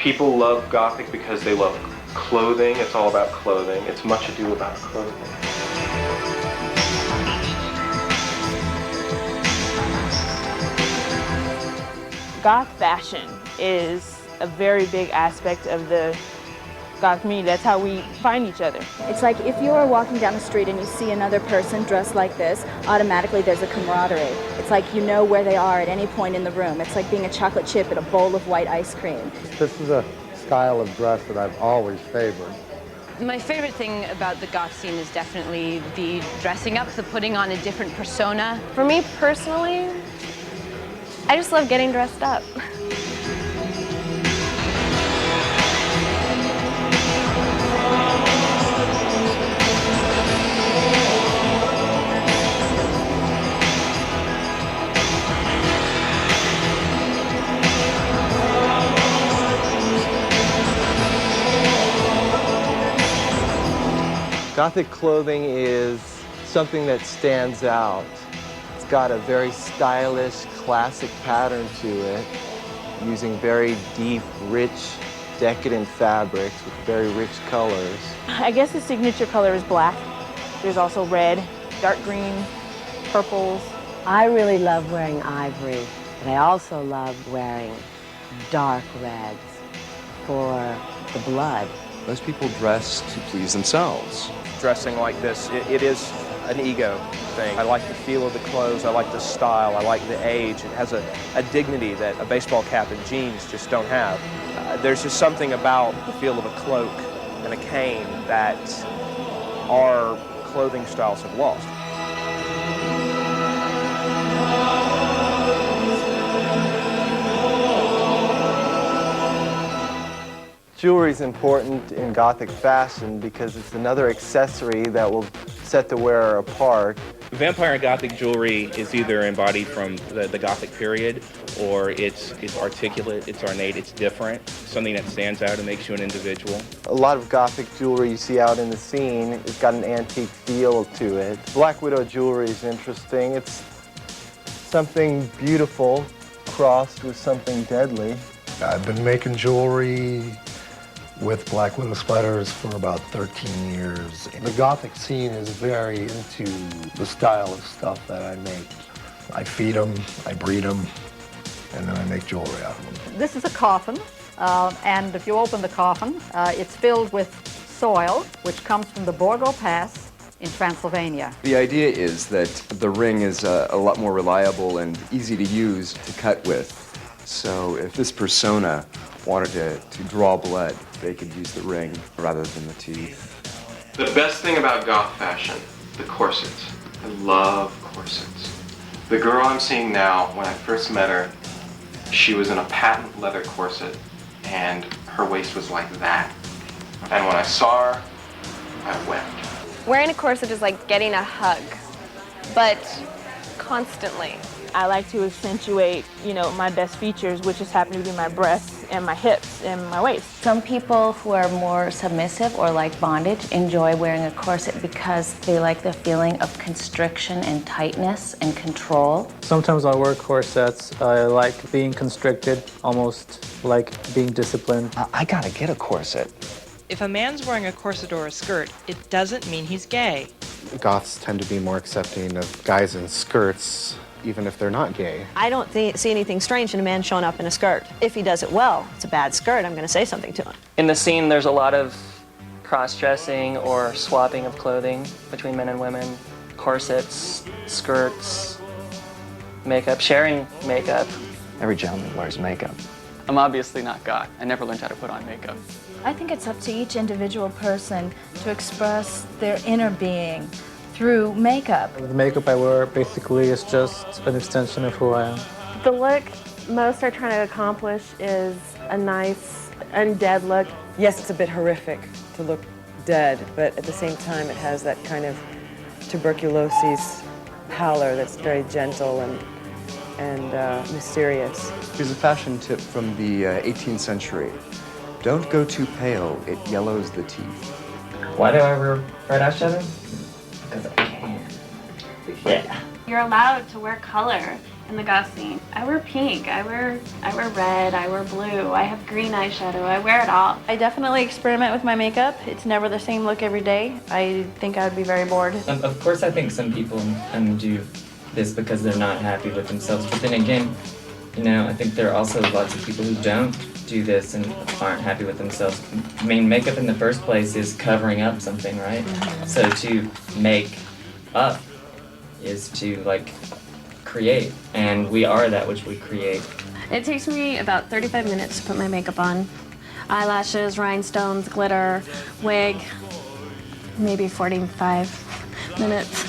People love Gothic because they love clothing. It's all about clothing. It's much ado about clothing. Goth fashion is a very big aspect of the Goth community. That's how we find each other. It's like if you are walking down the street and you see another person dressed like this, automatically there's a camaraderie. It's like you know where they are at any point in the room. It's like being a chocolate chip at a bowl of white ice cream. This is a style of dress that I've always favored. My favorite thing about the goth scene is definitely the dressing up, the putting on a different persona. For me personally, I just love getting dressed up. Gothic clothing is something that stands out. It's got a very stylish, classic pattern to it, using very deep, rich, decadent fabrics with very rich colors. I guess the signature color is black. There's also red, dark green, purples. I really love wearing ivory, but I also love wearing dark reds for the blood. Most people dress to please themselves. Dressing like this, it is an ego thing. I like the feel of the clothes, I like the style, I like the age. It has a dignity that a baseball cap and jeans just don't have. There's just something about the feel of a cloak and a cane that our clothing styles have lost. Jewelry is important in Gothic fashion because it's another accessory that will set the wearer apart. Vampire and Gothic jewelry is either embodied from the Gothic period, or it's articulate, it's ornate, it's different, something that stands out and makes you an individual. A lot of Gothic jewelry you see out in the scene has got an antique feel to it. Black Widow jewelry is interesting. It's something beautiful crossed with something deadly. I've been making jewelry with Black Widow spiders for about 13 years. The Gothic scene is very into the style of stuff that I make. I feed them, I breed them, and then I make jewelry out of them. This is a coffin, and if you open the coffin, it's filled with soil, which comes from the Borgo Pass in Transylvania. The idea is that the ring is a lot more reliable and easy to use to cut with. So if this persona wanted to draw blood, they could use the ring rather than the teeth. The best thing about goth fashion, the corsets. I love corsets. The girl I'm seeing now, when I first met her, she was in a patent leather corset and her waist was like that. And when I saw her, I wept. Wearing a corset is like getting a hug, but constantly. I like to accentuate, my best features, which just happen to be my breasts and my hips and my waist. Some people who are more submissive or like bondage enjoy wearing a corset because they like the feeling of constriction and tightness and control. Sometimes I wear corsets. I like being constricted, almost like being disciplined. I gotta get a corset. If a man's wearing a corset or a skirt, it doesn't mean he's gay. Goths tend to be more accepting of guys in skirts, even if they're not gay. I don't see anything strange in a man showing up in a skirt. If he does it well, it's a bad skirt, I'm going to say something to him. In the scene, there's a lot of cross-dressing or swapping of clothing between men and women, corsets, skirts, makeup, sharing makeup. Every gentleman wears makeup. I'm obviously not goth. I never learned how to put on makeup. I think it's up to each individual person to express their inner being through makeup. The makeup I wear basically is just an extension of who I am. The look most are trying to accomplish is a nice, undead look. Yes, it's a bit horrific to look dead, but at the same time it has that kind of tuberculosis pallor that's very gentle and mysterious. Here's a fashion tip from the 18th century. Don't go too pale, it yellows the teeth. Why do I wear red eyeshadow? Because I can. Yeah. You're allowed to wear color in the goth scene. I wear pink, I wear red, I wear blue, I have green eyeshadow, I wear it all. I definitely experiment with my makeup. It's never the same look every day. I think I would be very bored. Of course, I think some people do this because they're not happy with themselves, but then again, you know, I think there are also lots of people who don't do this and aren't happy with themselves. I mean, makeup in the first place is covering up something, right? So to make up is to, like, create, and we are that which we create. It takes me about 35 minutes to put my makeup on. Eyelashes, rhinestones, glitter, wig, maybe 45 minutes.